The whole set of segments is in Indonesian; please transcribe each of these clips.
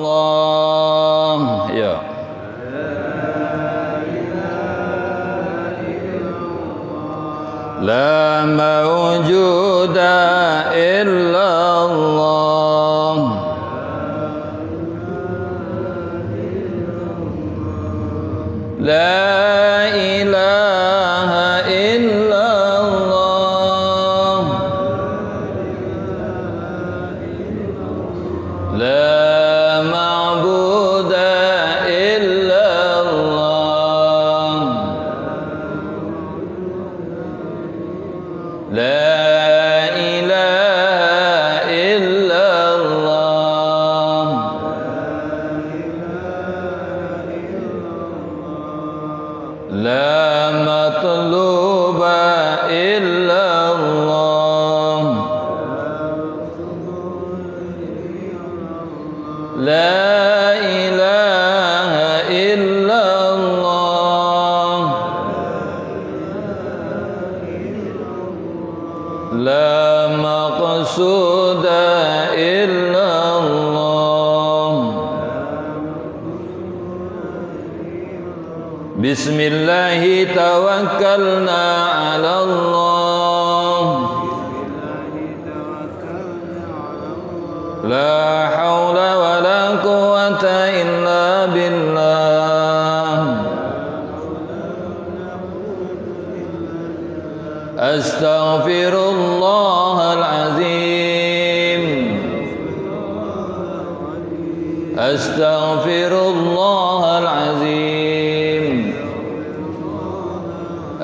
illallah. Ya. La mawjuda illallah. La ilaha illallah. La ma'buda illallah. La ilaha illallah. La matluba illallah. La ilaha illallah. La maqsuda illallah. Bismillahi tawakkalna ala Allah. La hawla wa la quwwata illa billah. Astaghfirullahal azim. Astaghfirullahal azim.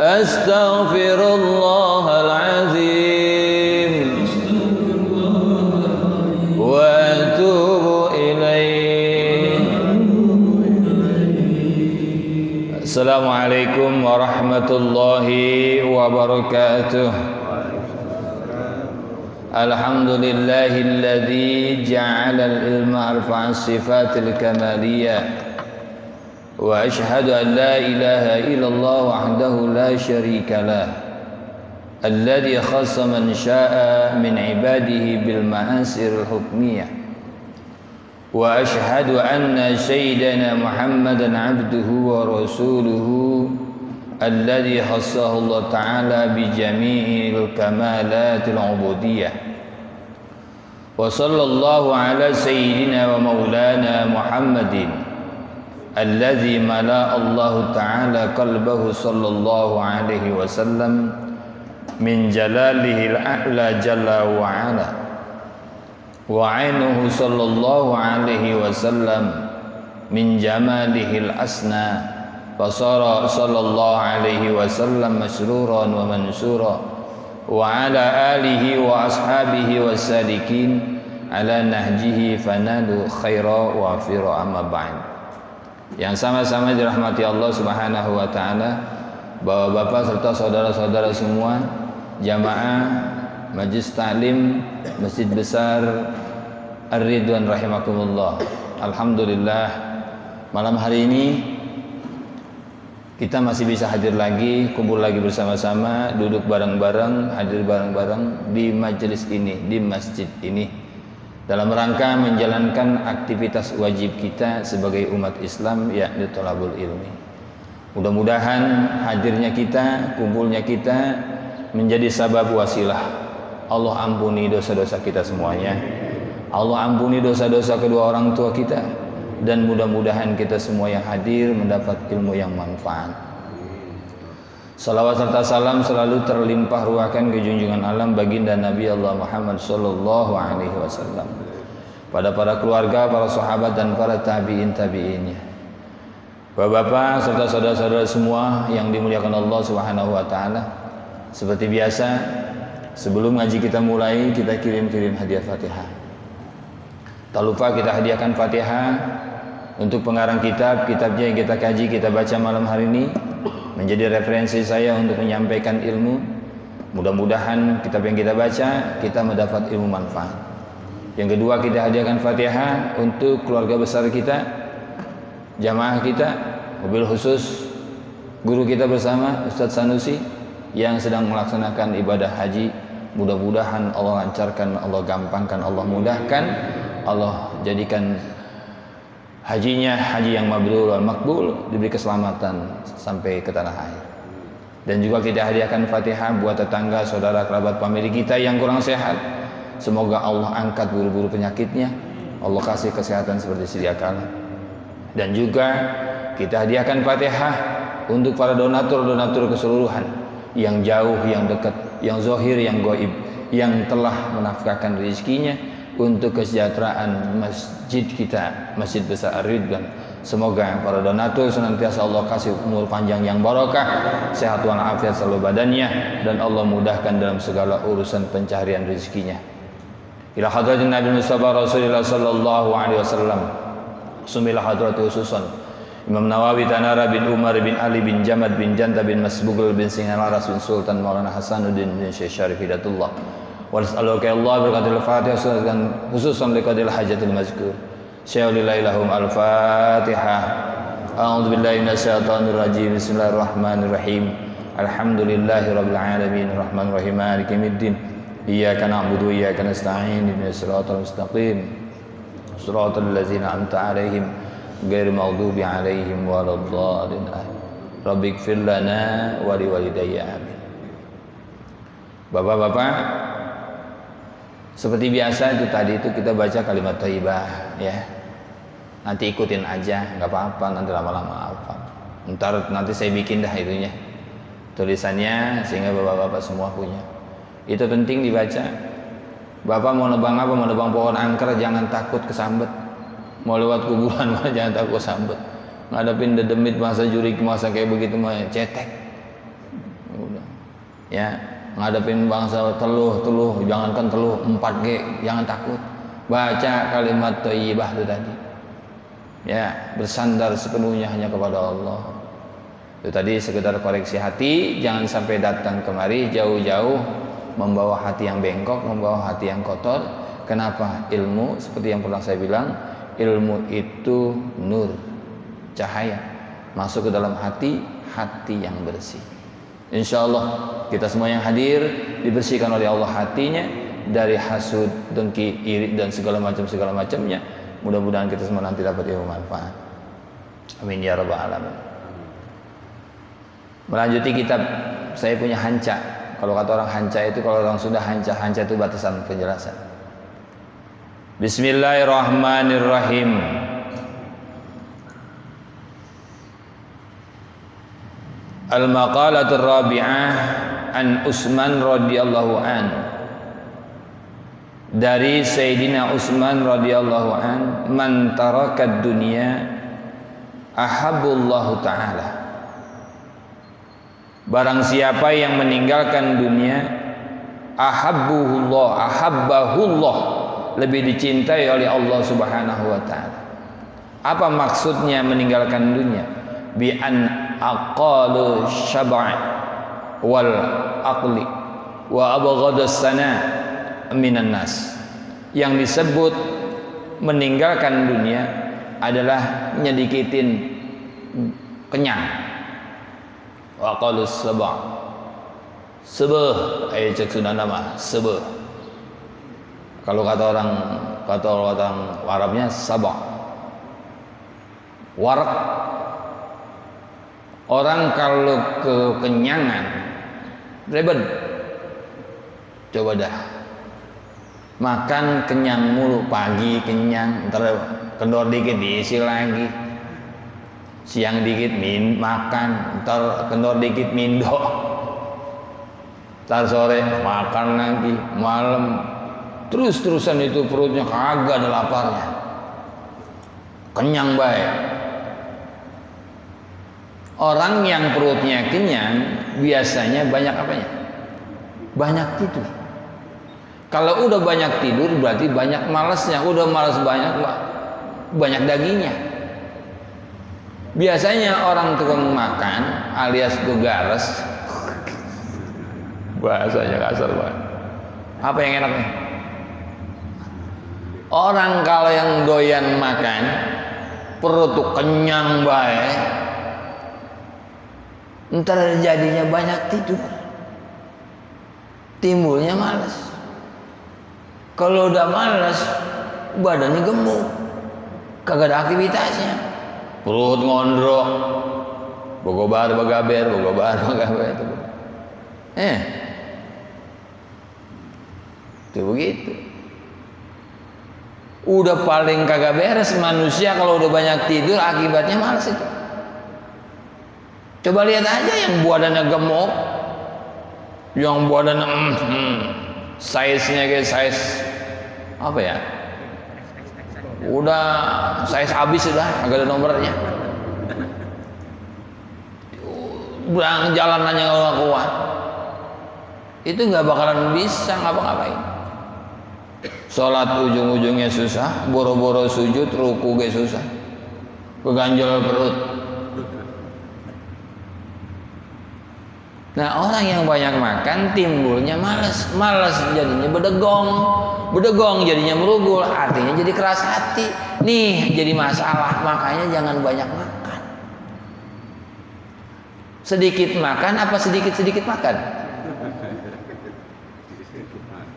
Astaghfirullahal azim. Wa atubu ilaih. Assalamualaikum warahmatullahi wabarakatuh. Alhamdulillahilladzi ja'ala al-ilma arfa'a sifatil kamaliyah. Wa ashhadu an la ilaha illallah wahdahu la syarika lah. Alladzi khassa man syaa'a min ibadihi bil ma'asiril hukmiyah. Wa ashhadu anna sayyidana Muhammadan abduhu wa rasuluhu alladzi khassahu Allah ta'ala bi jami'il kamalatil ubudiyyah. Wa sallallahu ala sayyidina wa maulana Muhammadin alladzi mala'a Allah ta'ala qalbahu sallallahu alaihi wasallam min jalalihil a'la jalla wa ala. Wa 'ainuhu sallallahu alaihi wasallam min jamalihil asna. Fasara sallallahu alaihi wasallam masruran wa mansura wa ala alihi wa ashabihi wassalikin ala nahjihi fanalu khaira wa fira amma ba'd. Yang sama-sama dirahmati Allah Subhanahu wa taala, Bapak-bapak serta saudara-saudara semua, jamaah Majlis Ta'lim Masjid Besar Ar-Ridwan rahimakumullah. Alhamdulillah, malam hari ini kita masih bisa hadir lagi, kumpul lagi bersama-sama, duduk bareng-bareng, hadir bareng-bareng di majelis ini, di masjid ini, dalam rangka menjalankan aktivitas wajib kita sebagai umat Islam, yakni thalabul ilmi. Mudah-mudahan hadirnya kita, kumpulnya kita menjadi sabab wasilah Allah ampuni dosa-dosa kita semuanya. Allah ampuni dosa-dosa kedua orang tua kita, dan mudah-mudahan kita semua yang hadir mendapat ilmu yang manfaat. Salawat serta salam selalu terlimpah ruahkan ke junjungan alam baginda Nabi Allah Muhammad sallallahu alaihi wasallam, pada para keluarga, para sahabat dan para tabi'in-tabi'innya. Bapak-bapak serta saudara-saudara semua yang dimuliakan Allah Subhanahu wa taala, seperti biasa sebelum ngaji kita mulai, kita kirim-kirim hadiah Fatihah. Tak lupa kita hadiahkan Fatihah untuk pengarang kitabnya yang kita kaji, kita baca malam hari ini, menjadi referensi saya untuk menyampaikan ilmu. Mudah-mudahan kitab yang kita baca, kita mendapat ilmu manfaat. Yang kedua, kita hadiahkan Fatihah untuk keluarga besar kita, jamaah kita, mobil khusus guru kita bersama Ustadz Sanusi yang sedang melaksanakan ibadah haji. Mudah-mudahan Allah lancarkan, Allah gampangkan, Allah mudahkan, Allah jadikan hajinya haji yang mabrur wal makbul, diberi keselamatan sampai ke tanah air. Dan juga kita hadiahkan Fatihah buat tetangga, saudara, kerabat, famili kita yang kurang sehat. Semoga Allah angkat buru-buru penyakitnya, Allah kasih kesehatan seperti sedia kala. Dan juga kita hadiahkan Fatihah untuk para donatur-donatur keseluruhan, yang jauh, yang dekat, yang zahir, yang gaib, yang telah menafkahkan rezekinya untuk kesejahteraan masjid kita, Masjid Besar Ar-Ridwan. Semoga para donatur senantiasa Allah kasih umur panjang yang barokah, sehat walafiat selalu badannya, dan Allah mudahkan dalam segala urusan pencaharian rezekinya. Ila hadratin Nabi Mustafa Rasulullah sallallahu alaihi wasallam, sumilah hadrati khususan Imam Nawawi Tanara bin Umar bin Ali bin Jamad bin Janta bin Masbugul bin Singalaras bin Sultan Maulana Hasanuddin bin Syekh Syarif Hidayatullah. Wa nas'aluka ya Allah berkatil Fatihah dan khususan liqadil hajatil mazkur. Syai'ulillahi lahum al-Fatihah. A'udzu billahi minasyaitonir rajim. Bismillahirrahmanirrahim. Alhamdulillahi rabbil alamin arrahmanir rahim maliki yaumiddin. Iyyaka na'budu wa iyyaka nasta'in ihdinas siratal mustaqim. Siratal ladzina an'amta 'alaihim ghairil maghdubi 'alaihim waladdallin. Rabbighfir lana wa liwalidayya amin. Bapak-bapak, seperti biasa itu tadi itu kita baca kalimat thayyibah ya. Nanti ikutin aja, nggak apa-apa, nanti lama-lama apa. Ntar nanti saya bikin dah itunya, tulisannya, sehingga bapak-bapak semua punya. Itu penting dibaca. Bapak mau nebang apa? Mau nebang pohon angker, jangan takut kesambet. Mau lewat kuburan jangan takut kesambet. Ngadepin dedemit masa jurik masa kayak begitu mah cetek. Udah. Ya. Ngadepin bangsa teluh, jangankan teluh 4G, jangan takut. Baca kalimat thayyibah itu tadi. Ya, bersandar sepenuhnya hanya kepada Allah. Itu tadi sekedar koreksi hati, jangan sampai datang kemari jauh-jauh membawa hati yang bengkok, membawa hati yang kotor. Kenapa? Ilmu seperti yang pernah saya bilang, ilmu itu nur, cahaya masuk ke dalam hati, hati yang bersih. Insya Allah kita semua yang hadir dibersihkan oleh Allah hatinya dari hasud, dengki, iri dan segala macamnya. Mudah-mudahan kita semua nanti dapat ilmu manfaat. Amin ya rabbal alamin. Melanjuti kitab, saya punya hanca. Kalau kata orang hanca itu, kalau orang sudah hanca itu batasan penjelasan. Bismillahirrahmanirrahim. Al-maqalatul rabi'ah an Utsman radhiyallahu an. Dari Sayyidina Utsman radhiyallahu an, man tarakad dunya ahabbullahu ta'ala. Barang siapa yang meninggalkan dunia, ahabbahullah, lebih dicintai oleh Allah Subhanahu wa taala. Apa maksudnya meninggalkan dunia? Bi an aqalu syab'a wal aqli wa abghadus sana minan nas. Yang disebut meninggalkan dunia adalah nyedikitin kenyang. Wa aqalu sab'a sebeh aya cek sunana mah sebeh. Kalau kata orang Arabnya sab'a warak. Orang kalau kekenyangan ribet, coba dah makan kenyang mulu, pagi kenyang, ntar kendor dikit diisi lagi, siang dikit makan, ntar kendor dikit mindo, ntar sore makan lagi, malam terus-terusan itu perutnya kagak ada laparnya, kenyang baik. Orang yang perutnya kenyang biasanya banyak apanya? Banyak tidur. Kalau udah banyak tidur berarti banyak malasnya. Udah malas banyak dagingnya. Biasanya orang tukang makan alias tugares, bahasanya kasar banget. Apa yang enaknya? Orang kalau yang doyan makan perut tuh kenyang baik, ntar jadinya banyak tidur, timbulnya malas. Kalau udah malas badannya gemuk, kagak ada aktivitasnya. Perut ngondrok, bogobar bagaber. Itu begitu. Udah paling kagak beres manusia kalau udah banyak tidur, akibatnya malas itu. Coba lihat aja yang badannya gemuk, yang badannya size-nya kayak size apa ya? Udah size habis sudah, agak ada nomornya. Berang jalanannya nggak kuat, itu nggak bakalan bisa ngapa-ngapain. Sholat ujung-ujungnya susah, boro-boro sujud, ruku gak susah, keganjal perut. Nah, orang yang banyak makan timbulnya malas jadinya bedegong jadinya merugul, artinya jadi keras hati. Nih jadi masalah, makanya jangan banyak makan. Sedikit makan apa sedikit makan?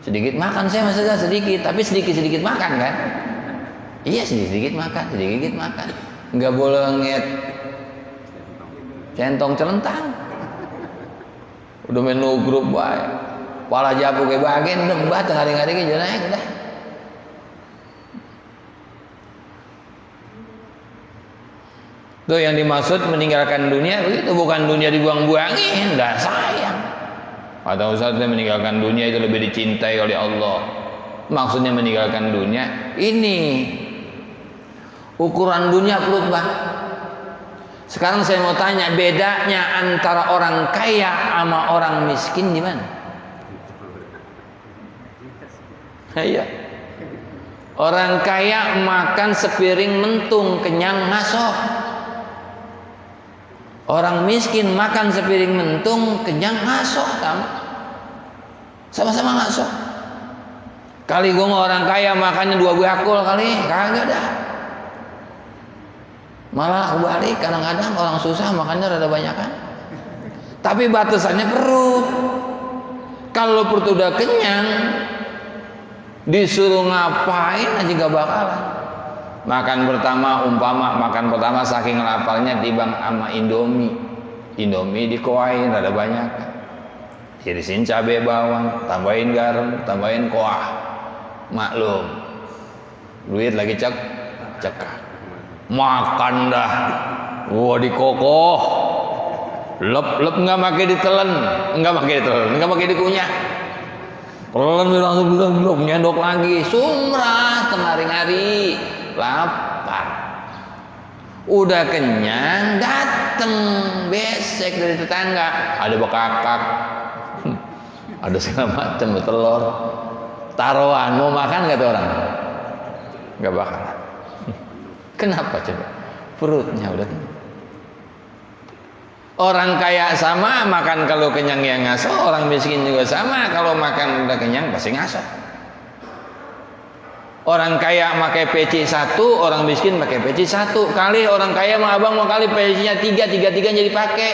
Sedikit makan, saya maksudnya sedikit, tapi sedikit makan kan? Iya, sedikit makan. Nggak boleh centong celentang. Udah menu grup baik, pala japu kayak bagian debat hari-hari ke jalan udah. Tuh yang dimaksud meninggalkan dunia itu bukan dunia dibuang-buangin, enggak sayang. Kata Ustaz, meninggalkan dunia itu lebih dicintai oleh Allah. Maksudnya meninggalkan dunia ini ukuran dunia perut bah. Sekarang saya mau tanya, bedanya antara orang kaya sama orang miskin di mana? Iya. Orang kaya makan sepiring mentung, kenyang ngaso. Orang miskin makan sepiring mentung, kenyang ngaso, sama-sama ngaso. Kali gua mau orang kaya makannya 2 bakul kali, kagak dah. Malah kebalik, kadang-kadang orang susah makannya rada banyakan. Tapi batasannya perut. Kalau perut udah kenyang, disuruh ngapain aja gak bakalan. Makan pertama saking laparnya tibang sama Indomie dikuain rada banyak. Irisin cabai bawang, tambahin garam, tambahin kuah. Maklum, duit lagi cekak. Makan dah, wah dikokoh, lep nggak pakai ditelan, nggak pakai dikunyah, telan langsung belum nyendok lagi, sumrah tengari-ngari, lapar, udah kenyang, dateng besek dari tetangga, ada bekakak, ada segala macam telur, taruhan mau makan nggak tuh orang? Nggak bakalan. Kenapa coba? Perutnya udah kenyang. Orang kaya sama makan kalau kenyang ya ngaso, orang miskin juga sama kalau makan udah kenyang pasti ngaso. Orang kaya pakai peci 1, orang miskin pakai peci 1. Kali orang kaya sama abang mau kali pecinya 3 jadi pakai.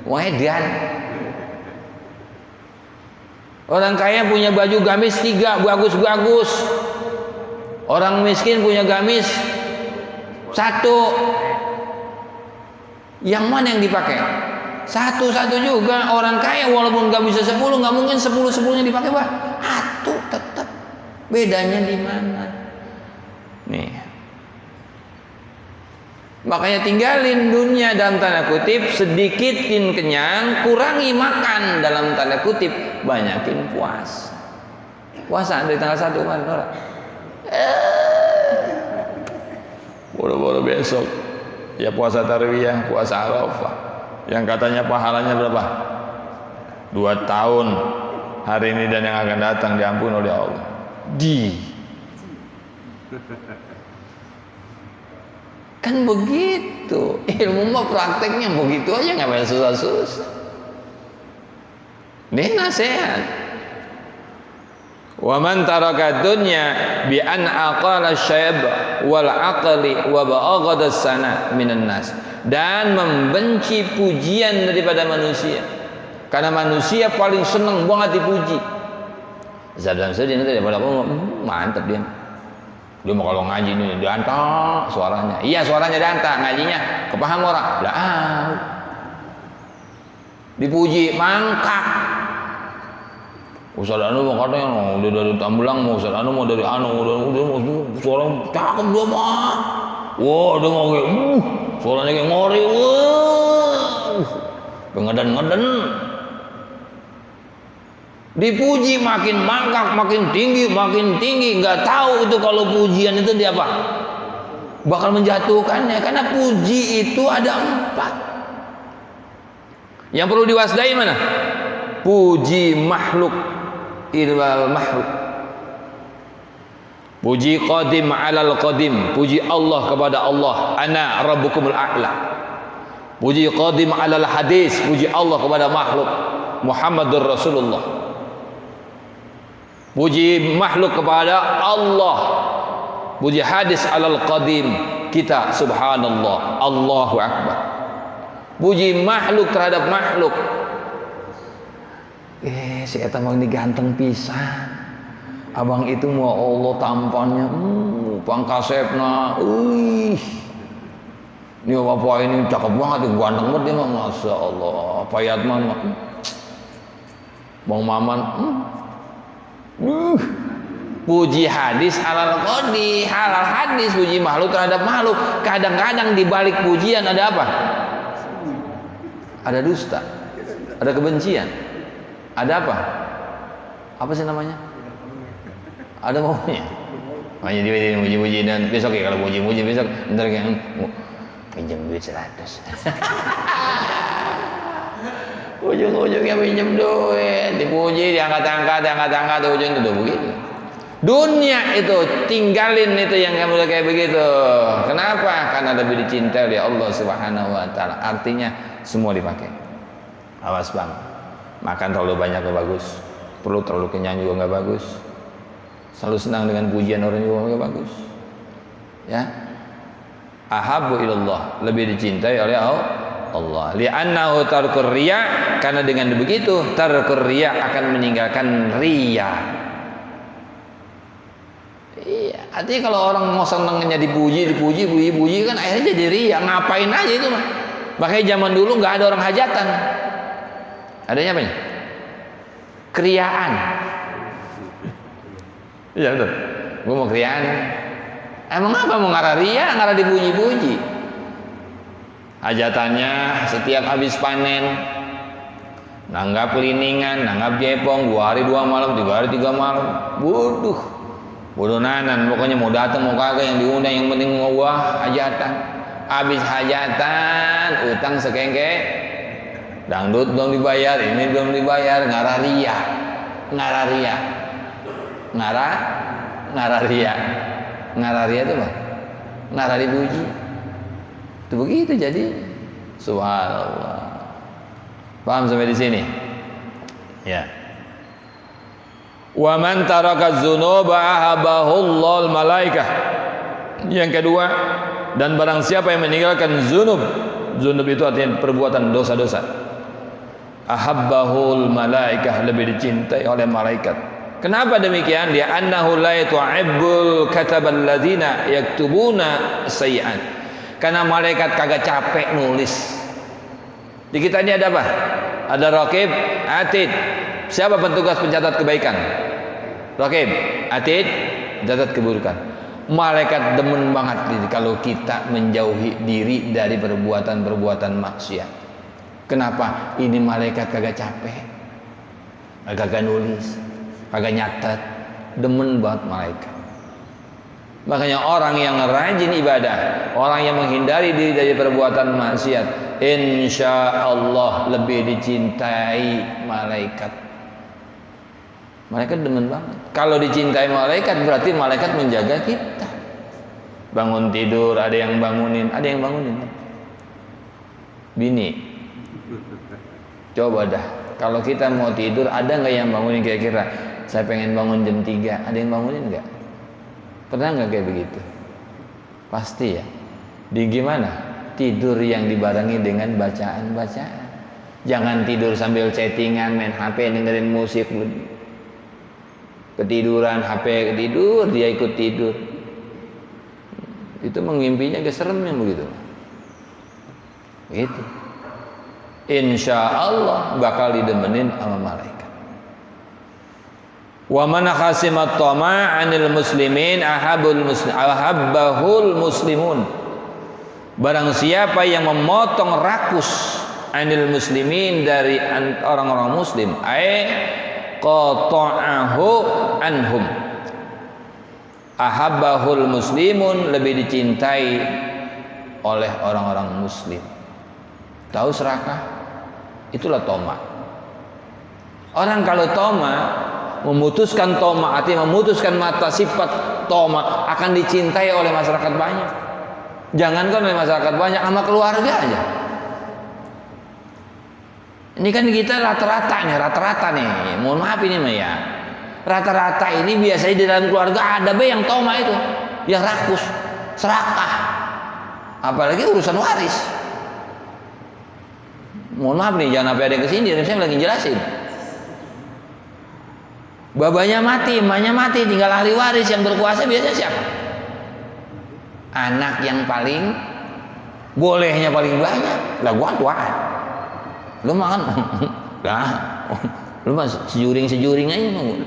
Wedan. Orang kaya punya baju gamis 3 bagus-bagus. Orang miskin punya gamis 1. Yang mana yang dipakai? 1 juga. Orang kaya walaupun gak bisa 10, gak mungkin 10-10-nya dipakai, Pak. 1 tetap. Bedanya di mana? Nih. Makanya tinggalin dunia dalam tanda kutip, sedikitin kenyang, kurangi makan dalam tanda kutip, banyakin puasa. Puasa dari tanggal 1 kemarin orang. Boro-boro besok ya puasa tarwiyah, puasa Arafah. Yang katanya pahalanya berapa? 2 tahun hari ini dan yang akan datang diampuni oleh Allah. Kan begitu, ilmu mah prakteknya begitu aja, nggak susah-susah. Ini nasihat. Wa man taraka dunya bi an aqala syayb wal aqli wa ba'aghada sana minan nas, dan membenci pujian daripada manusia, karena manusia paling senang banget dipuji. Sadam sedih nanti daripada aku mantep dia. Dia mau kalau ngaji ini diantak suaranya. Iya suaranya diantak, ngajinya kepaham orang. Lah dipuji mangkak. Ustaz Anu mau katanya udah dari Tambelang, mau Ustaz Anu mau dari Anu, udah suara cakep dia mah. Wah, dia mau kayak suaranya kayak ngori. Pengadan-ngadan. Dipuji makin mangkak, makin tinggi, nggak tahu itu kalau pujian itu dia apa? Bakal menjatuhkannya, karena puji itu ada 4. Yang perlu diwaspadai mana? Puji makhluk ilal makhluk. Puji qadim alal qadim, puji Allah kepada Allah, ana rabbukumul a'la. Puji qadim alal hadis, puji Allah kepada makhluk Muhammadur Rasulullah. Puji makhluk kepada Allah, puji hadis alal qadim kita, subhanallah, Allahu akbar. Puji makhluk terhadap makhluk. Si eta mah ini ganteng pisan. Abang itu mau Allah tampannya, pangkasepna, ini bapak ini cakep banget, ganteng banget dia mah, masya Allah. Payat mah, bang Maman, puji hadis halal qadi, halal hadis, puji makhluk terhadap makhluk. Kadang-kadang di balik pujian ada apa? Ada dusta, ada kebencian, ada apa? Apa sih namanya? Ada maunya. Makanya dia muji-muji dan besok ya kalau muji-muji besok ntar kayak pinjam duit 100. Ujung-ujungnya pinjam duit, dipuji, diangkat-angkat, ujung itu begitu. Dunia itu tinggalin itu yang kamu kayak begitu. Kenapa? Karena lebih dicintai oleh Allah Subhanahu wa taala. Artinya semua dipakai. Awas bang, makan terlalu banyak gak bagus, perut terlalu kenyang juga gak bagus, selalu senang dengan pujian orang juga gak bagus. Ya, ahabbu ilallah, lebih dicintai oleh Allah. Li'annahu tarkur riya, karena dengan begitu tarkur riya akan meninggalkan riya. Iya, artinya kalau orang mau senangnya dipuji kan akhirnya jadi riya. Ngapain aja itu mah. Makanya zaman dulu nggak ada orang hajatan. Adanya apa? Kriaan. Iya betul. Gue mau kriaan. Emang apa mau ngarah ria, ngarah dipuji-puji? Hajatannya setiap habis panen, nanggap keliningan, nanggap jepong, 2 hari 2 malam, 3 hari 3 malam. Bodoh nanan. Pokoknya mau datang mau kagak yang diundang, yang penting mau wah hajatan. Habis hajatan, utang sekengke, dangdut belum dibayar, ini belum dibayar, ngarah ria. Ngarah ria itu apa? Ngarah dipuji. Itu begitu jadi. Subhanallah. Paham sampai di sini? Ya. Wa man taraka dzunuba ahabahullahul malaikah. Yang kedua, dan barang siapa yang meninggalkan zunub itu artinya perbuatan dosa-dosa, ahabbahul malaikah, lebih dicintai oleh malaikat. Kenapa demikian? Dia annahu la tu'ibbul katabal ladzina yaktubuna sayyi'at. Karena malaikat kagak capek nulis. Di kita ini ada apa? Ada raqib, atid. Siapa petugas pencatat kebaikan? Raqib, atid, pencatat keburukan. Malaikat demen banget kalau kita menjauhi diri dari perbuatan-perbuatan maksiat. Kenapa? Ini malaikat kagak capek, kagak nulis, kagak nyatet, demen banget malaikat. Makanya orang yang rajin ibadah, orang yang menghindari diri dari perbuatan maksiat, insya Allah lebih dicintai malaikat. Malaikat demen banget. Kalau dicintai malaikat berarti malaikat menjaga kita. Bangun tidur ada yang bangunin, Bini, coba dah. Kalau kita mau tidur ada nggak yang bangunin kira-kira? Saya pengen bangun jam 3, ada yang bangunin nggak? Pernah nggak kayak begitu? Pasti ya. Di gimana? Tidur yang dibarengi dengan bacaan-bacaan. Jangan tidur sambil chattingan, main HP, dengerin musik. ketiduran, HP tidur, dia ikut tidur. Itu mengimpinya keserem yang begitu. Gitu. Insya Allah bakal didemenin sama malaikat. Wa man khasimat tama' 'anil muslimin ahabbahul muslimun. Barang siapa yang memotong rakus 'anil muslimin dari orang-orang muslim, qata'ahu anhum. Ahabbahul muslimun, lebih dicintai oleh orang-orang muslim. Tahu serakah? Itulah toma. Orang kalau toma, memutuskan toma, artinya memutuskan mata sifat toma, akan dicintai oleh masyarakat banyak. Jangankan oleh masyarakat banyak, sama keluarga aja. Ini kan kita rata-rata nih. Mohon maaf ini mah ya. Rata-rata ini biasanya di dalam keluarga ada yang toma itu, yang rakus, serakah. Apalagi urusan waris. Mohon maaf nih, jangan sampai ada yang kesini, saya lagi jelasin. Babanya mati, emaknya mati, tinggal ahli waris yang berkuasa biasanya siapa? Anak yang paling bolehnya paling banyak. Lah gua tuaan. Lu makan. Lah, lu mah sejuring aja mau.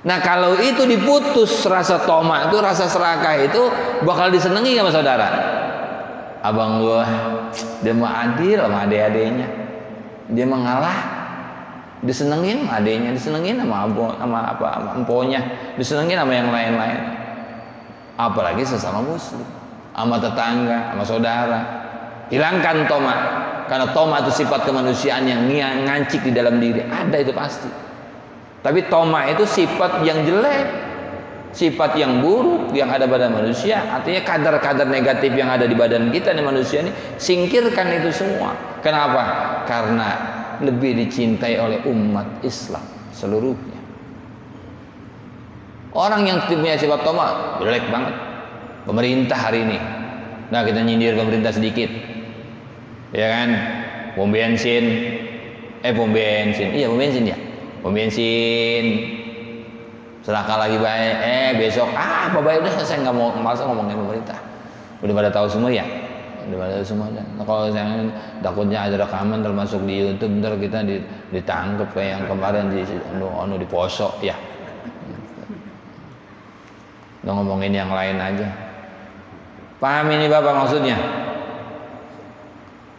Nah, kalau itu diputus rasa toma itu, rasa serakah itu bakal disenangi sama saudara. Abang gua dia mau adil sama adik-adiknya. Dia mengalah, disenengin sama adiknya, disenengin sama emponya, disenengin sama yang lain-lain. Apalagi sesama muslim, sama tetangga, sama saudara. Hilangkan toma, karena toma itu sifat kemanusiaan yang ngancik di dalam diri. Ada itu pasti. Tapi toma itu sifat yang jelek, sifat yang buruk yang ada pada manusia. Artinya kadar-kadar negatif yang ada di badan kita nih manusia ini, singkirkan itu semua. Kenapa? Karena lebih dicintai oleh umat Islam seluruhnya. Orang yang punya sifat toma jelek banget. Pemerintah hari ini, nah kita nyindir pemerintah sedikit, ya kan? Pom bensin ya, pom bensin serakah lagi baik, besok apa baik, udah saya nggak mau masa ngomongin pemerintah, udah pada tahu semua ya, udah pada tahu semua. Nah, kalau saya takutnya ada rekaman termasuk di YouTube, ntar kita ditangkap kayak yang kemarin di posok ya. Udah ngomongin yang lain aja. Paham ini Bapak maksudnya?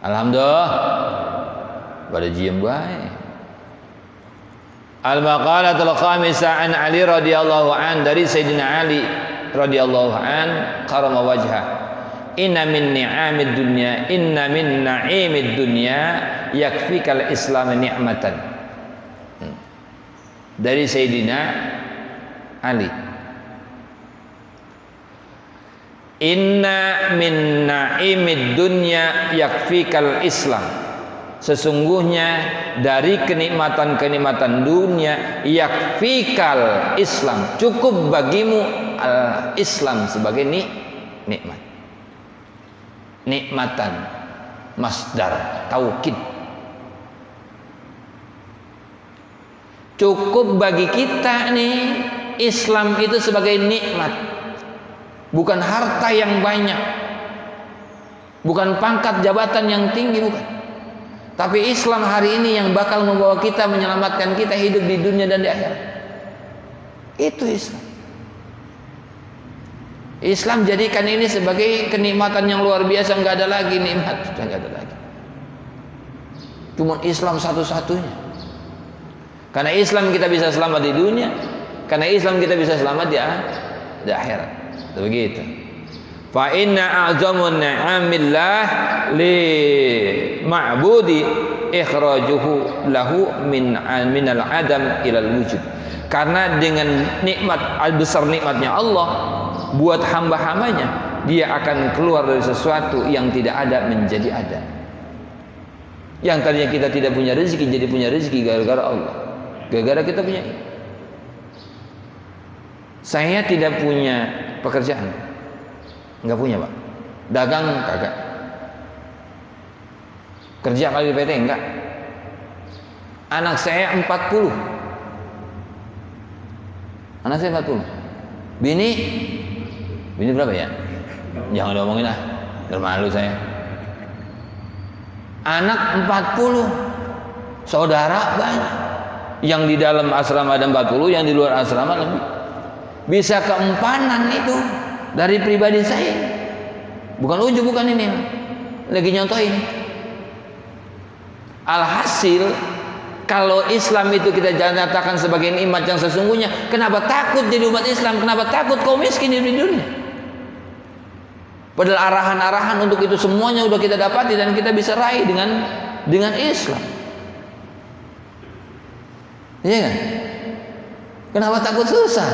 Alhamdulillah pada jiem baik. Al-maqalatul khamisah an Ali radhiyallahu an, dari Sayyidina Ali radhiyallahu an karama wajhah. Inna min na'imid dunya yakfikal islam ni'matan. Dari Sayyidina Ali. Inna min na'imid dunya yakfikal islam. Sesungguhnya dari kenikmatan-kenikmatan dunia, yakfikal Islam, cukup bagimu al-Islam sebagai nikmat. Nikmatan masdar taukid. Cukup bagi kita nih Islam itu sebagai nikmat. Bukan harta yang banyak. Bukan pangkat jabatan yang tinggi, bukan. Tapi Islam hari ini yang bakal membawa kita, menyelamatkan kita hidup di dunia dan di akhirat. Itu Islam. Islam jadikan ini sebagai kenikmatan yang luar biasa, nggak ada lagi nikmat, sudah nggak ada lagi. Cuma Islam satu-satunya. Karena Islam kita bisa selamat di dunia, karena Islam kita bisa selamat di akhirat. Begitu. Fa inna a'zamun ni'amillah li ma'budi ikhrajuhu lahu minal adam ilal wujud. Karena dengan nikmat besar nikmatnya Allah buat hamba-hambanya, dia akan keluar dari sesuatu yang tidak ada menjadi ada. Yang tadinya kita tidak punya rezeki jadi punya rezeki gara-gara Allah. Gara-gara kita punya. Saya tidak punya pekerjaan. Enggak punya Pak. Dagang kagak. Kerja kali di PT enggak. Anak saya 40. Anak saya 40. Bini berapa ya? Jangan diomongin lah, termalu saya. Anak 40, saudara banyak. Yang di dalam asrama ada 40, yang di luar asrama lebih. Bisa keempanan itu dari pribadi saya. Bukan ujub, bukan ini. Lagi nyontohin. Alhasil, kalau Islam itu kita nyatakan sebagai nikmat yang sesungguhnya, kenapa takut jadi umat Islam? Kenapa takut kaum miskin di dunia? Padahal arahan-arahan untuk itu semuanya udah kita dapati dan kita bisa raih dengan Islam. Iya kan? Kenapa takut susah?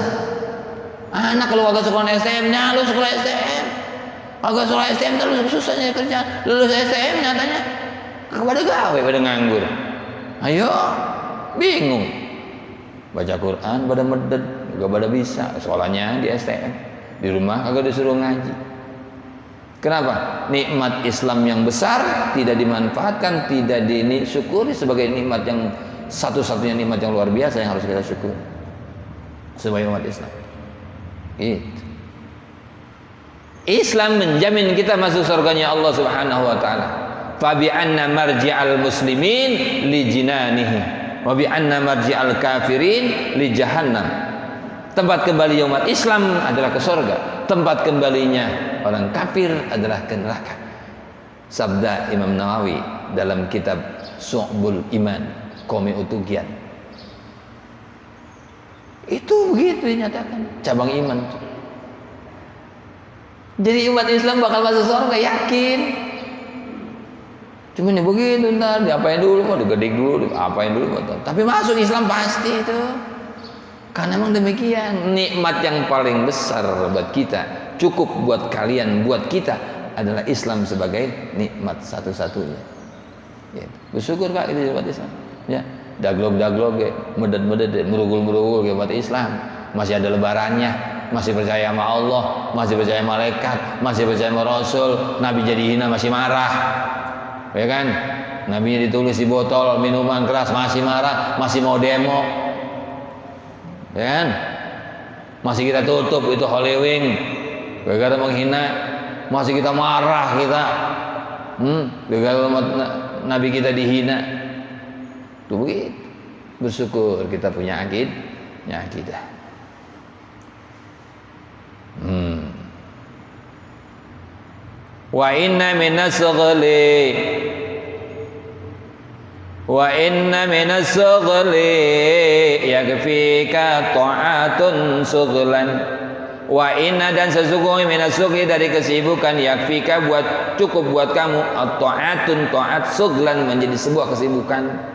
Anak kalau agak sekolah STM, lu sekolah STM. Agak sekolah STM terus susahnya kerja. Lulus STM nyatanya kepada gawe, pada nganggur. Ayo, bingung. Baca Quran pada meded, gak pada bisa. Sekolahnya di STM, di rumah agak disuruh ngaji. Kenapa? Nikmat Islam yang besar tidak dimanfaatkan, tidak disyukuri sebagai nikmat yang satu-satunya nikmat yang luar biasa yang harus kita syukuri sebagai umat Islam. Gitu. Islam menjamin kita masuk surganya Allah Subhanahu wa taala. Fa bi anna marji'al muslimin li jinanihi wa bi anna marji'al kafirin li jahannam. Tempat kembali umat Islam adalah ke surga, tempat kembalinya orang kafir adalah ke neraka. Sabda Imam Nawawi dalam kitab Syu'bul Iman, Qomi Utugian. Itu begitu dinyatakan cabang iman. Jadi umat Islam bakal masuk surga, yakin. Cuman ya begitu, ntar diapain dulu, mau digedik dulu, diapain dulu, tapi masuk Islam pasti itu. Karena memang demikian, nikmat yang paling besar buat kita, cukup buat kalian, buat kita adalah Islam sebagai nikmat satu-satunya. Ya. Bersyukur Pak itu buat Islam. Ya, daglog-daglog, meded-meded, merugul-merugul buat Islam. Masih ada lebarannya, masih percaya sama Allah, masih percaya malaikat, masih percaya sama Rasul. Nabi jadi hina masih marah, ya kan? Nabi ditulis di botol minuman keras masih marah, masih mau demo, ya kan? Masih kita tutup itu Holy Wing, gara-gara menghina, masih kita marah kita, gara-gara Nabi kita dihina. Tuh begitu. Bersyukur kita punya akidah. Wa inna minas sughli yakfika ta'atun sughlan. Wa inna, dan sesungguhnya minas sughli dari kesibukan, yakfika cukup buat kamu ta'atun, ta'at sughlan menjadi sebuah kesibukan.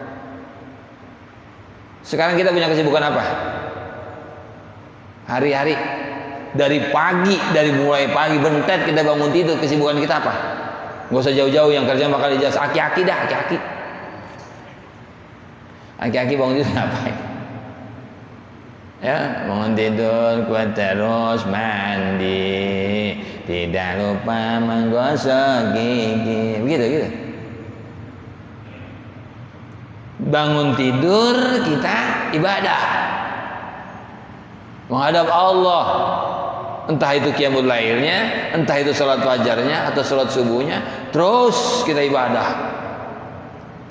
Sekarang kita punya kesibukan apa? Hari-hari, dari pagi, dari mulai pagi bentet kita bangun tidur, kesibukan kita apa? Gak usah jauh-jauh, yang kerja bakal dijelasin. Aki-aki dah, aki-aki. Aki-aki bangun tidur ngapain? Ya, bangun tidur, kuat terus mandi, tidak lupa menggosok gigi, begitu. Bangun tidur kita ibadah, menghadap Allah, entah itu qiyamul lailnya, entah itu salat fajarnya atau salat subuhnya, terus kita ibadah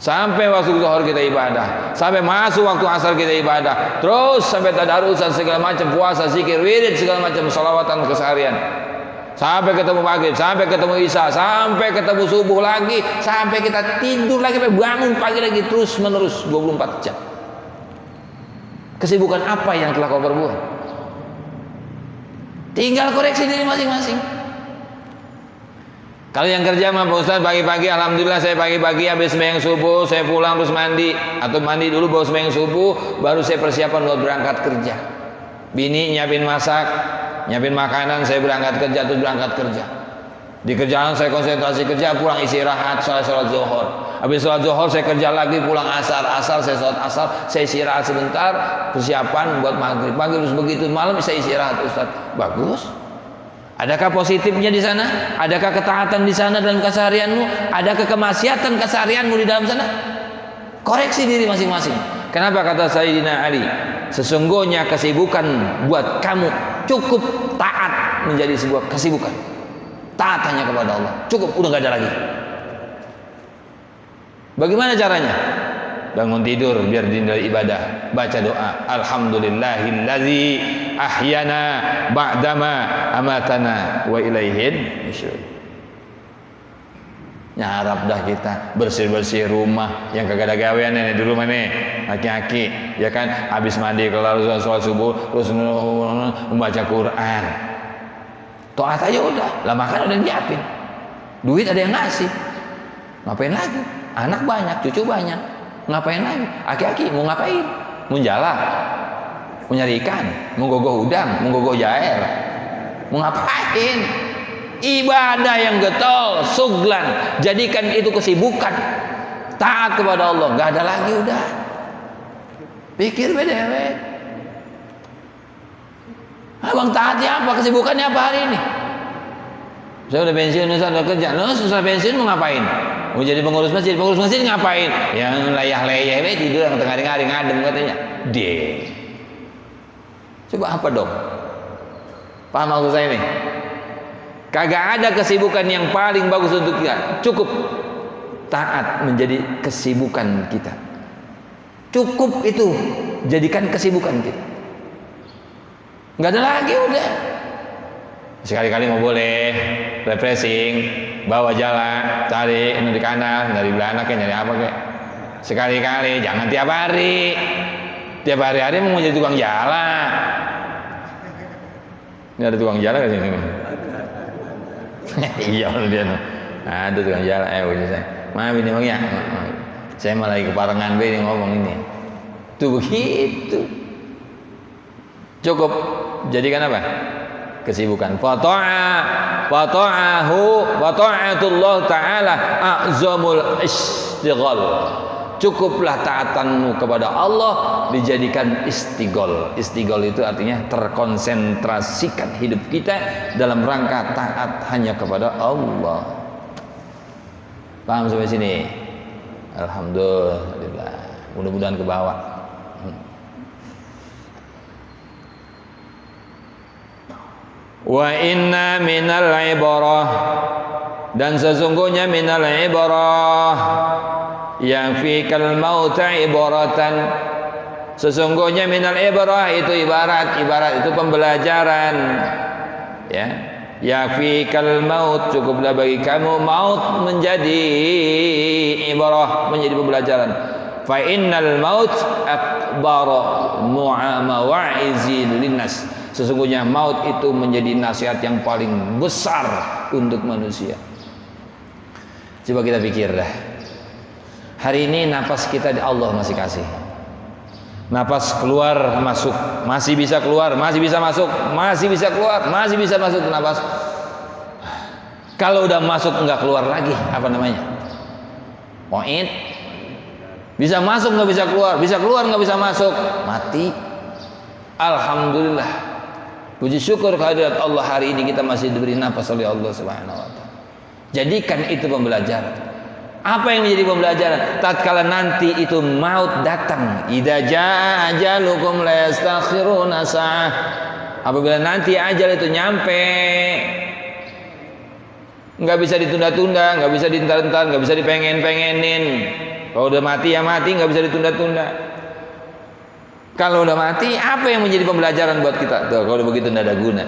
sampai waktu zuhur kita ibadah, sampai masuk waktu asar kita ibadah, terus sampai tadarusan segala macam, puasa, zikir, wirid, segala macam sholawatan keseharian, sampai ketemu maghrib, sampai ketemu isya, sampai ketemu subuh lagi, sampai kita tidur lagi, sampai bangun pagi lagi, terus menerus 24 jam. Kesibukan apa yang telah kau perbuat? Tinggal koreksi diri masing-masing. Kalau yang kerja sama Pak Ustaz pagi-pagi, alhamdulillah saya pagi-pagi habis sembahyang subuh, saya pulang terus mandi, atau mandi dulu baru sembahyang subuh, baru saya persiapan buat berangkat kerja. Bini nyiapin masak, nyiapin makanan, saya berangkat kerja, terus berangkat kerja. Di kerjaan saya konsentrasi kerja, pulang istirahat, sholat zuhur. Habis sholat zuhur saya kerja lagi, pulang asar saya sholat asar, saya istirahat sebentar, persiapan buat maghrib. Pagi terus begitu, malam saya istirahat. Ustaz, bagus. Adakah positifnya di sana? Adakah ketaatan di sana dalam keseharianmu? Adakah kemaksiatan keseharianmu di dalam sana? Koreksi diri masing-masing. Kenapa kata Sayyidina Ali? Sesungguhnya kesibukan buat kamu cukup taat menjadi sebuah kesibukan. Taat hanya kepada Allah. Cukup, udah gak ada lagi. Bagaimana caranya? Bangun tidur biar dinilai ibadah, baca doa, alhamdulillahillazi ahyana ba'dama amatana wa ilaihin nusyur. Nyarap dah kita bersih-bersih rumah yang kagak ada gawean nih di rumah nih, laki-laki ya kan, habis mandi kelar sholat subuh terus membaca Quran. Taat aja udah, lah makan udah nyiapin, duit ada yang ngasih, ngapain lagi? Anak banyak, cucu banyak, ngapain lagi? Aki-aki mau ngapain? Mau jalan, mau nyari ikan, mau gogoh udang, mau gogoh jair, mau ngapain? Ibadah yang getol, suglan, jadikan itu kesibukan. Taat kepada Allah, nggak ada lagi udah. Pikir beda. Abang taatnya apa? Kesibukannya apa hari ini? Saya udah pensiun, saya udah kerja. Susah pensiun mau ngapain? Mau jadi pengurus masjid ngapain? Yang layah-layah tidur yang tengah-tengah ngadem katanya. Coba apa dong? Paham maksud saya ini? Kagak ada kesibukan yang paling bagus untuk kita. Cukup taat menjadi kesibukan kita. Cukup itu, jadikan kesibukan kita. Nggak ada lagi udah. Sekali-kali mau boleh refreshing, bawa jalan, cari di kanan, dari belakang kayak nyari apa kayak. Sekali-kali, jangan tiap hari. Tiap hari mau jadi tukang jalan. Ini ada tukang jalan di sini. Iya dia no. Ada tukang jalan uji saya. Maaf ini bang ya. Saya malah lagi ke Parangan B ini ngomong ini. Tuh begitu. Cukup jadikan apa? Kesibukan. Fata'atullah ta'ala a'zamul istighal. Cukuplah taatanmu kepada Allah dijadikan istighol. Istighol itu artinya terkonsentrasikan hidup kita dalam rangka taat hanya kepada Allah. Paham sampai sini? Alhamdulillah. Mudah-mudahan ke bawah. Wa inna minal ibarah, dan sesungguhnya minal ibarah yang fikal mauta ibaratan, sesungguhnya minal ibarah itu ibarat itu pembelajaran ya. Ya fikal maut, cukuplah bagi kamu maut menjadi ibarah, menjadi pembelajaran. Fa innal maut akbaru mu'amawa'izil linnas, sesungguhnya maut itu menjadi nasihat yang paling besar untuk manusia. Coba kita pikir dah. Hari ini napas kita di Allah masih kasih. Napas keluar masuk, masih bisa keluar, masih bisa masuk, masih bisa keluar, masih bisa masuk napas. Kalau udah masuk nggak keluar lagi, apa namanya? Point. Bisa masuk nggak bisa keluar nggak bisa masuk, mati. Alhamdulillah. Puji syukur kehadirat Allah, hari ini kita masih diberi napas oleh Allah Subhanahu wa taala. Jadikan itu pembelajaran. Apa yang menjadi pembelajaran? Tatkala nanti itu maut datang, idza jaa ajalukum la yastakhiruna sa'ah. Apabila nanti ajal itu nyampe, nggak bisa ditunda-tunda, nggak bisa dientar-entar, nggak bisa dipengen-pengenin. Kalau udah mati ya mati, nggak bisa ditunda-tunda. Kalau udah mati, apa yang menjadi pembelajaran buat kita? Tuh, kalau udah begitu nggak ada guna.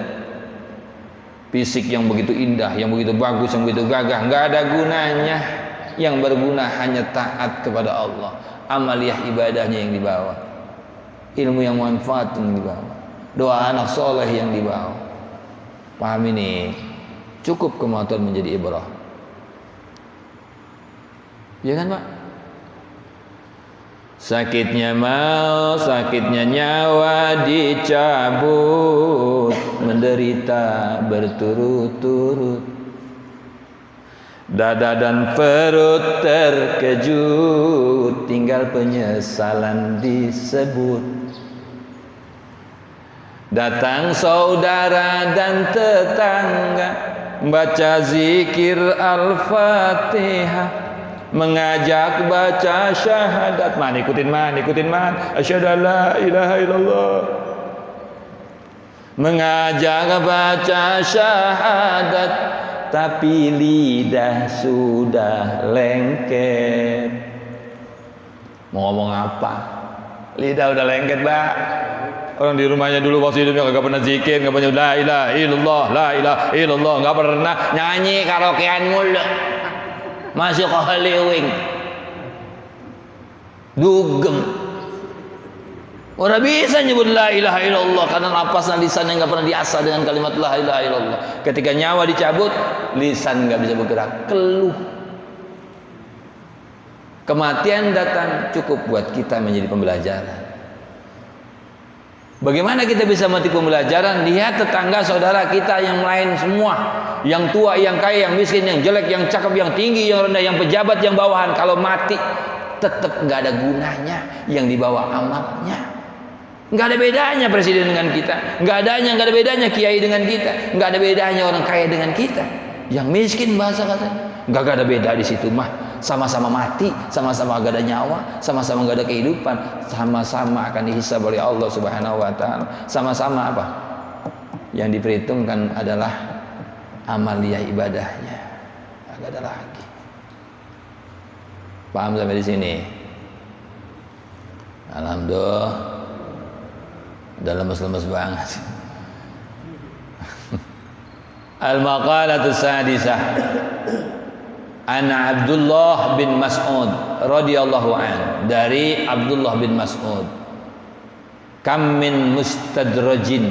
Fisik yang begitu indah, yang begitu bagus, yang begitu gagah, nggak ada gunanya. Yang berguna hanya taat kepada Allah, amaliyah ibadahnya yang dibawa, ilmu yang manfaat yang dibawa, doa anak soleh yang dibawa. Paham ini? Cukup kemauan menjadi ibrah. Ya kan Pak? Sakitnya mau, sakitnya nyawa dicabut, menderita berturut-turut. Dada dan perut terkejut, tinggal penyesalan disebut. Datang saudara dan tetangga, baca zikir Al-Fatihah, mengajak baca syahadat. Ikutin asyhadu an la ilaha illallah. Mengajak baca syahadat, tapi lidah sudah lengket. Mau ngomong apa? Lidah udah lengket, Mbak. Orang di rumahnya dulu waktu hidupnya kagak pernah zikir, kagak pernah la ilaha illallah, la ilaha illallah, nggak pernah nyanyi karaokean mulu. Masuk ke Haliwing. Dugem. Orang bisa nyebut la ilaha illallah karena napasnya lisannya nggak pernah diasah dengan kalimat la ilaha illallah. Ketika nyawa dicabut, lisan nggak bisa bergerak, keluh. Kematian datang cukup buat kita menjadi pembelajaran. Bagaimana kita bisa mati pembelajaran? Lihat tetangga saudara kita yang lain semua, yang tua, yang kaya, yang miskin, yang jelek, yang cakep, yang tinggi, yang rendah, yang pejabat, yang bawahan, kalau mati tetap nggak ada gunanya yang dibawa amalnya. Nggak ada bedanya presiden dengan kita, nggak ada bedanya kiai dengan kita, nggak ada bedanya orang kaya dengan kita, yang miskin bahasa kata, nggak ada beda di situ mah. Sama-sama mati, sama-sama gak ada nyawa, sama-sama gak ada kehidupan, sama-sama akan dihisab oleh Allah Subhanahu wa taala. Sama-sama apa? Yang diperhitungkan adalah amaliyah ibadahnya. Gak ada lagi. Paham sampai di sini? Alhamdulillah. Dalam lemes banget. Al-maqalatus sadisah. An Abdullah bin Mas'ud radhiyallahu an, dari Abdullah bin Mas'ud, kam min mustadrajin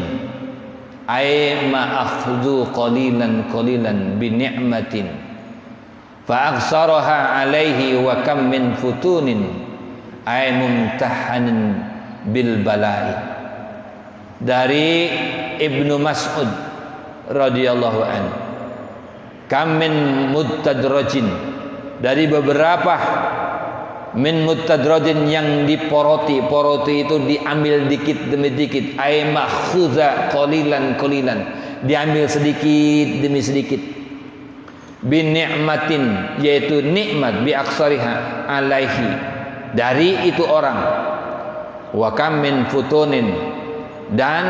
ay ma akhdhu qalilan bi ni'matin fa aksaraha alaihi wa kam min futunin ay mumtahanin bil bala'i. Dari Ibnu Mas'ud radhiyallahu an, kam min muttadrajin, dari beberapa min muttadrajin yang diporoti. Poroti itu diambil dikit demi dikit, ay makhudha qalilan, diambil sedikit demi sedikit. Bin ni'matin, yaitu nikmat, bi aksariha alaihi, dari itu orang. Wa kam min futunin, dan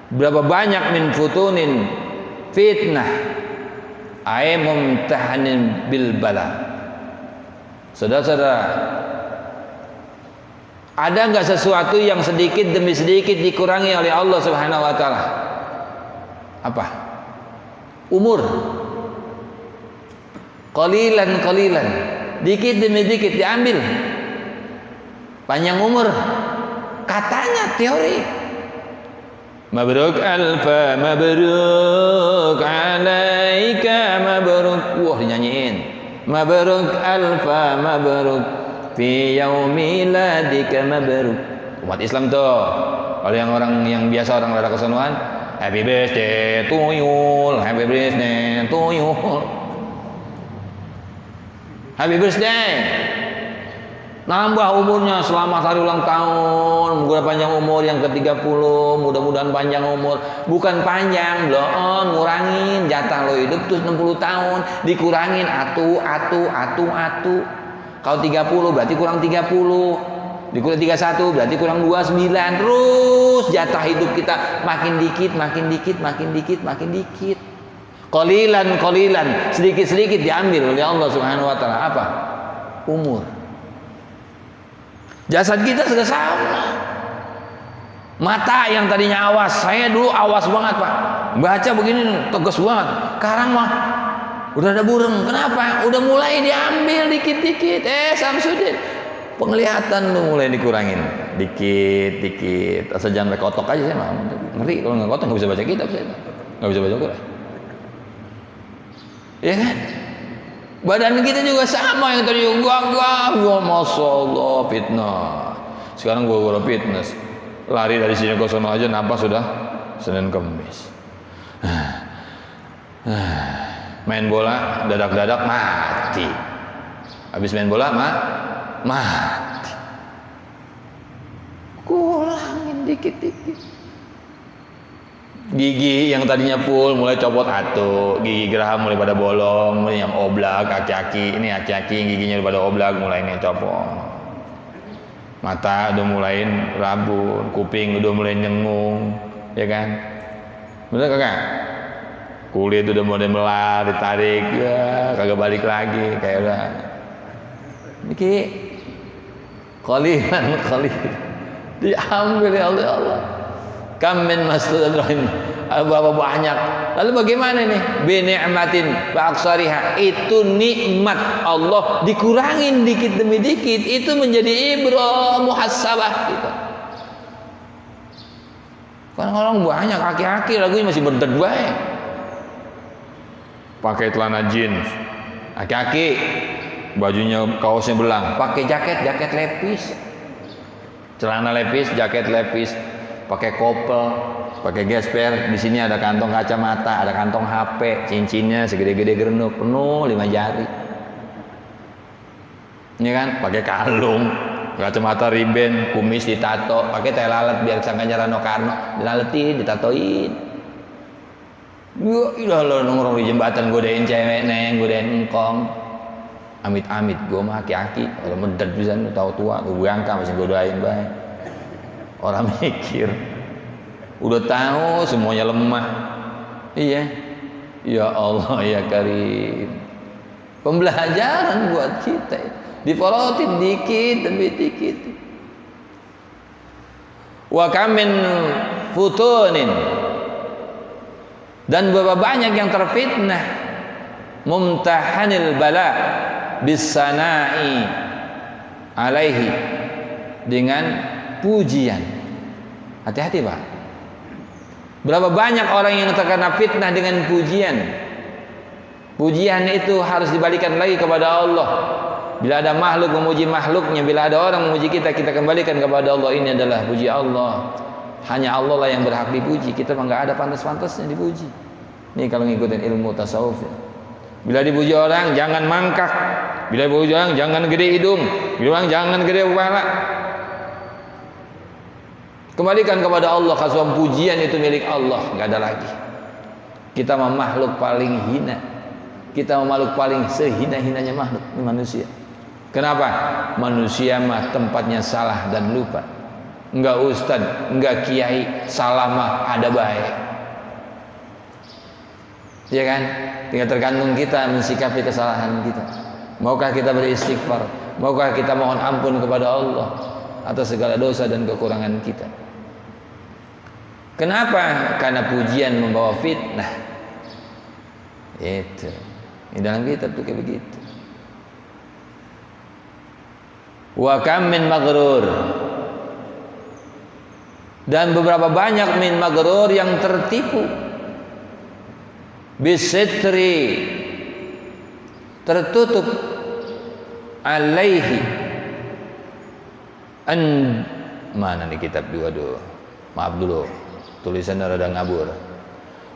berapa banyak min futunin, fitnah, ay mumtahanin bil bala. Saudara-saudara, ada enggak sesuatu yang sedikit demi sedikit dikurangi oleh Allah Subhanahu wa taala? Apa? Umur. Qalilan, dikit demi dikit diambil. Panjang umur. Katanya teori. Mabruk alfa, mabruk alaika, mabruk. Wah, dinyanyiin. Mabruk alfa, mabruk fi yaumi ladika, mabruk. Umat Islam tuh, kalau yang orang yang biasa, orang rada kesonoan, happy birthday to you, happy birthday to you, happy birthday. Nambah umurnya, selamat hari ulang tahun, mudah panjang umur yang ke-30, mudah-mudahan panjang umur. Bukan panjang, belum, ngurangin jatah lo hidup terus 60 tahun, dikurangin atu. Kalau 30 berarti kurang 30, dikurang 31 berarti kurang 29, terus jatah hidup kita makin dikit. Qalilan, sedikit-sedikit diambil oleh Allah Subhanahu wa taala. Apa? Umur. Jasad kita sudah sama. Mata yang tadinya awas, saya dulu awas banget Pak, baca begini tegas banget. Sekarang mah udah ada burung. Kenapa? Udah mulai diambil dikit-dikit. Samsudin, penglihatan tuh mulai dikurangin dikit. Asal jangan pakai kotok aja, saya mah ngeri kalau nggak kotok nggak bisa baca kitab, saya nggak bisa baca Quran. Ya kan? Badan kita juga sama, yang tadi gagah, masya Allah, fitnah. Sekarang gua fitness, lari dari sini ke sono aja, napas sudah Senin Kemis. Main bola, dadak mati. Habis main bola mati. Kurangin dikit-dikit. Gigi yang tadinya full mulai copot atu, gigi geraham mulai pada bolong, mulai yang oblak, aki-aki, ini aki-aki giginya udah pada oblak mulai ini copot. Mata udah mulai rabun, kuping udah mulai nyengung, ya kan? Bener kagak? Kulit udah mulai melar, ditarik, ya kagak balik lagi, kayak udah. Niki qalilan diambil ya Allah. Kam min masdudin rahim, berapa banyak. Lalu bagaimana nih? Bi ni'matin wa aksariha, itu nikmat Allah dikurangin dikit demi dikit, itu menjadi ibrah muhasabah gitu. Kan orang banyak aki-aki lagunya masih bentet baik. Pakai celana jeans, aki-aki bajunya kaosnya belang, pakai jaket lepis, celana lepis, jaket lepis, pakai kopel, pakai gesper, di sini ada kantong kacamata, ada kantong HP, cincinnya segede-gede gerenuk, penuh 5 jari. Ini kan, pakai kalung, kacamata riben, kumis ditato, pakai teh lalat biar sangkanya Rano Karno, dilaletin, ditatoin. Ya ilah nongkrong di jembatan godain cewek neng, godain engkong. Amit-amit gue mah aki-aki, kalau mendet bisa tahu tua, gue angka masih godain baik. Orang mikir udah tahu semuanya lemah. Iya, ya Allah ya Karim, pembelajaran buat kita, diporotin dikit demi dikit. Wa kamin futunin, dan berapa banyak yang terfitnah, mumtahanil bala bisana'i alaihi, dengan pujian. Hati-hati Pak. Berapa banyak orang yang terkena fitnah dengan pujian. Pujian itu harus dibalikan lagi kepada Allah. Bila ada makhluk memuji makhluknya, bila ada orang memuji kita, kita kembalikan kepada Allah. Ini adalah puji Allah. Hanya Allah lah yang berhak dipuji. Kita mah nggak ada pantas-pantasnya dipuji. Ini kalau ngikutin ilmu tasawuf ya. Bila dipuji orang jangan mangkak. Bila dipuji orang jangan gede hidung. Bila orang jangan gede kepala. Kembalikan kepada Allah, karena pujian itu milik Allah, nggak ada lagi. Kita mah makhluk paling hina. Kita mah makhluk paling sehina-hinanya makhluk manusia. Kenapa? Manusia mah tempatnya salah dan lupa. Enggak ustad, enggak kiai, salah mah ada baik. Ya kan? Tinggal tergantung kita mensikapi kesalahan kita. Maukah kita beristighfar? Maukah kita mohon ampun kepada Allah atas segala dosa dan kekurangan kita? Kenapa? Karena pujian membawa fitnah. Itu. Di dalam kitab tuh kayak begitu. Wa kam min maghrur, dan beberapa banyak min maghrur yang tertipu. Bisitri, tertutup, alaihi, mana nih kitab dua dulu, maaf dulu tulisannya rada ngabur.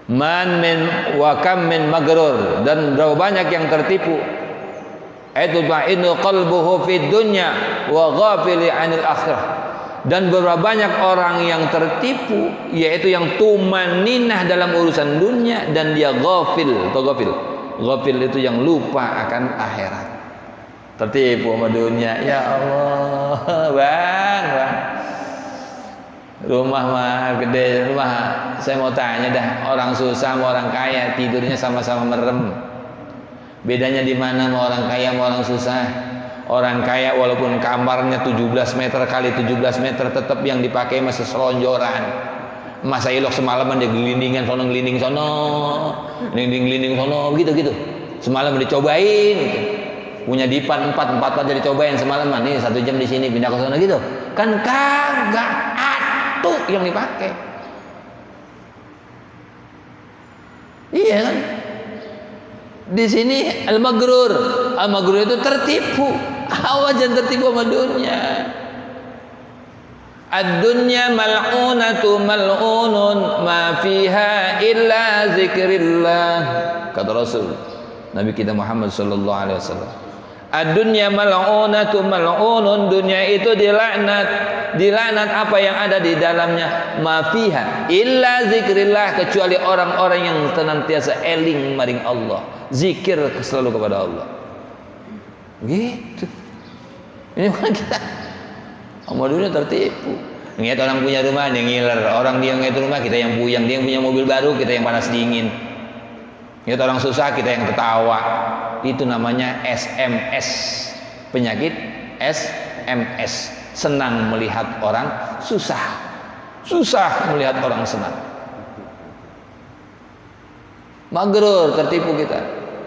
Man min wa kam min maghrur, dan berapa banyak yang tertipu. Itu ba'inu qalbuhu fid dunya wa ghafili 'anil akhirah. Dan berapa banyak orang yang tertipu, yaitu yang tumaninah dalam urusan dunia, dan dia ghafil atau ghafil. Ghafil itu yang lupa akan akhirat. Tertipu sama dunia. Ya Allah, bang. Rumah mah gede, rumah. Saya mau tanya dah, orang susah sama orang kaya tidurnya sama-sama merem. Bedanya di mana sama orang kaya sama orang susah? Orang kaya walaupun kamarnya 17 meter kali 17 meter, tetap yang dipakai masih selonjoran. Masa ilok semalaman dia gelindingan sono, gelinding sono, gelinding sono, gitu. Semalam dicobain gitu. Punya dipan 4 jadi cobain semalaman. Nih 1 jam di sini pindah ke sono gitu. Kan kagak atuh yang dipakai. Iya kan? Di sini al-maghrur itu tertipu. Awas jangan tertipu sama dunia. Ad-dunya mal'unatu mal'unun ma fiha illa zikrillah, kata Rasul Nabi kita Muhammad sallallahu alaihi wasallam. Ad-dunya mal'unatu mal'unun, dunia itu dilaknat. Dilaknat apa yang ada di dalamnya, ma fiha illa zikrillah, kecuali orang-orang yang senantiasa eling maring Allah, zikir selalu kepada Allah. Gitu. Ini bukan kita. Sama dunia tertipu. Ngeliat orang punya rumah dia ngiler, orang dia ngeliat rumah kita yang puyang, dia yang punya mobil baru kita yang panas dingin. Ngeliat orang susah kita yang ketawa. Itu namanya SMS, penyakit SMS, senang melihat orang susah, susah melihat orang senang. Magrur, tertipu kita.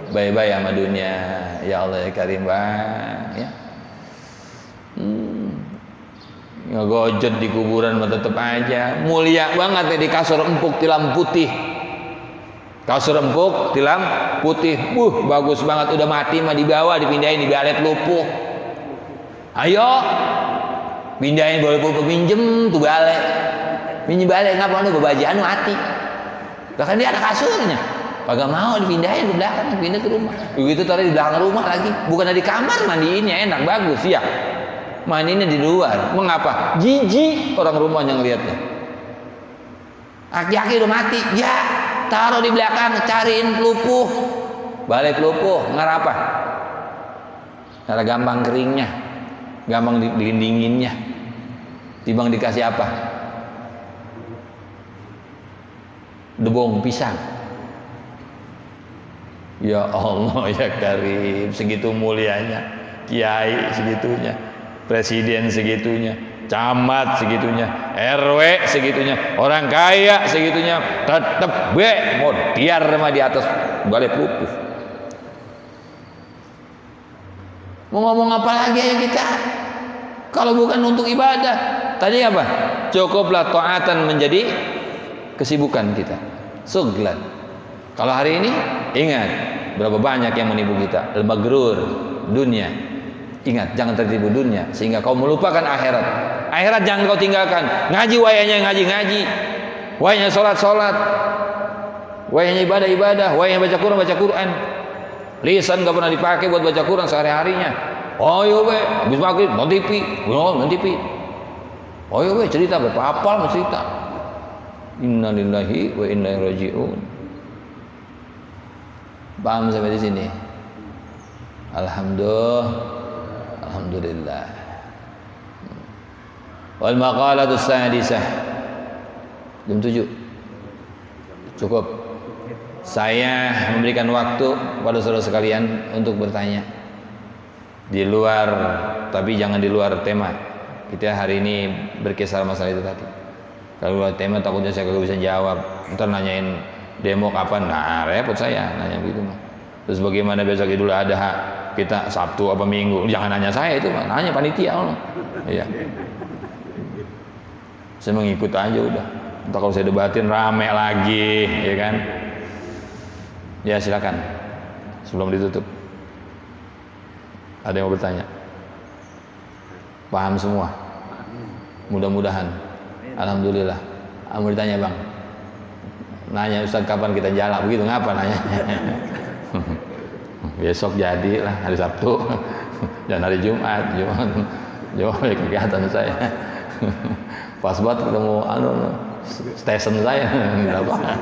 Bye-bye sama dunia. Ya Allah ya Karim Bang, ya. Ngegojot di kuburan mah tetep aja mulia banget ya, di kasur empuk tilam putih. Kasur empuk tilam putih, bagus banget. Udah mati mah dibawa dipindahin di balet lupuh. Ayo pindahin boleh lupuh, pinjem tuh balet, pinjem balet ngapa anu babajaan mati. Bahkan dia ada kasurnya, kagak mau dipindahin ke belakang, pindah ke rumah. Begitu taruh di belakang rumah lagi, bukan di kamar mandiinnya enak bagus ya, mandiinnya di luar. Mengapa? Jijik orang rumahnya ngelihatnya. Aki-aki udah mati, ya taruh di belakang, cariin pelupuh, balik pelupuh, ngarapa? Karena gampang keringnya, gampang dilindinginnya. Timbang dikasih apa? Debong pisang. Ya Allah ya Karim, segitu mulianya kiai segitunya, presiden segitunya, camat segitunya, RW segitunya, orang kaya segitunya, tetep mau diar sama di atas balai pelupuh. Mau ngomong apa lagi ya kita kalau bukan untuk ibadah? Tadi apa? Cukuplah taatan menjadi kesibukan kita, suglan. Kalau hari ini ingat berapa banyak yang menipu kita, al-maghrur, dunia. Ingat, jangan tertipu dunia sehingga kau melupakan akhirat. Akhirat jangan kau tinggalkan. Ngaji wayahnya ngaji-ngaji, wayahnya sholat-sholat, wayahnya ibadah-ibadah, wayahnya baca Quran. Lisan gak pernah dipakai buat baca Quran sehari-harinya. Oh iya be, habis maghrib nonton TV, oh iya be, cerita berapa cerita. Innalillahi wa inna ilaihi raji'un. Paham sampai di sini? Alhamdulillah. Wal maqalatu sadisah. Jam 7. Cukup. Saya memberikan waktu pada saudara sekalian untuk bertanya. Di luar, tapi jangan di luar tema. Kita hari ini berkisar masalah itu tadi. Kalau luar tema takutnya saya kagak bisa jawab. Ntar nanyain demo kapan? Nah, repot saya nanya begitu mah. Terus bagaimana besok Idul Adha? Kita Sabtu apa Minggu? Jangan nanya saya itu, nanya panitia loh. Iya. Saya mengikut aja udah. Entar kalau saya debatin rame lagi, ya kan? Ya silakan. Sebelum ditutup. Ada yang mau bertanya? Paham semua? Mudah-mudahan. Alhamdulillah. Mau ditanya bang? Nanya Ustaz kapan kita jalan? Begitu ngapa nanya? Besok jadi lah hari Sabtu dan hari Jumat kegiatan saya. Pas banget ketemu stesen saya di lapangan.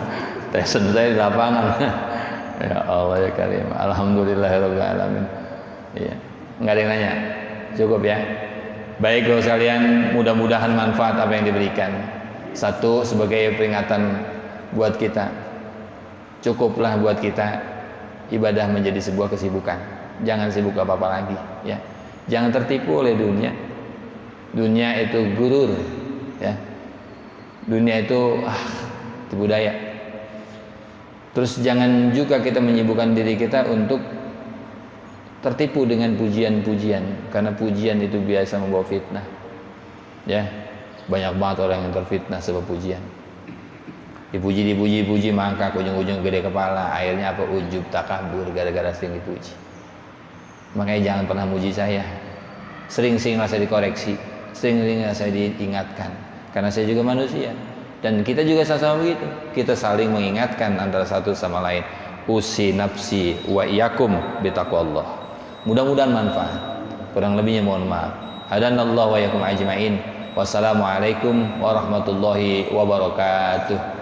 Stesen saya di lapangan. Ya Allah ya Karim. Alhamdulillahirabbil alamin. Iya. Enggak ada yang nanya. Cukup ya. Baik kalau sekalian, mudah-mudahan manfaat apa yang diberikan. Satu, sebagai peringatan buat kita. Cukuplah buat kita ibadah menjadi sebuah kesibukan. Jangan sibuk apa-apa lagi, ya. Jangan tertipu oleh dunia. Dunia itu gurur, ya. Dunia itu tipu daya. Terus jangan juga kita menyibukkan diri kita untuk tertipu dengan pujian-pujian, karena pujian itu biasa membawa fitnah. Ya, banyak banget orang yang terfitnah sebab pujian. Dipuji, maka ujung-ujung gede kepala, akhirnya apa? Ujub, takabur, gara-gara sering dipuji. Makanya jangan pernah muji saya. Sering-sering saya dikoreksi, sering-sering saya diingatkan, karena saya juga manusia. Dan kita juga sama-sama begitu. Kita saling mengingatkan antara satu sama lain. Usi nafsi wa iyyakum bitaqwallah. Mudah-mudahan manfaat. Kurang lebihnya mohon maaf. Hadanallahu wa yakum ajmain. Wassalamualaikum warahmatullahi wabarakatuh.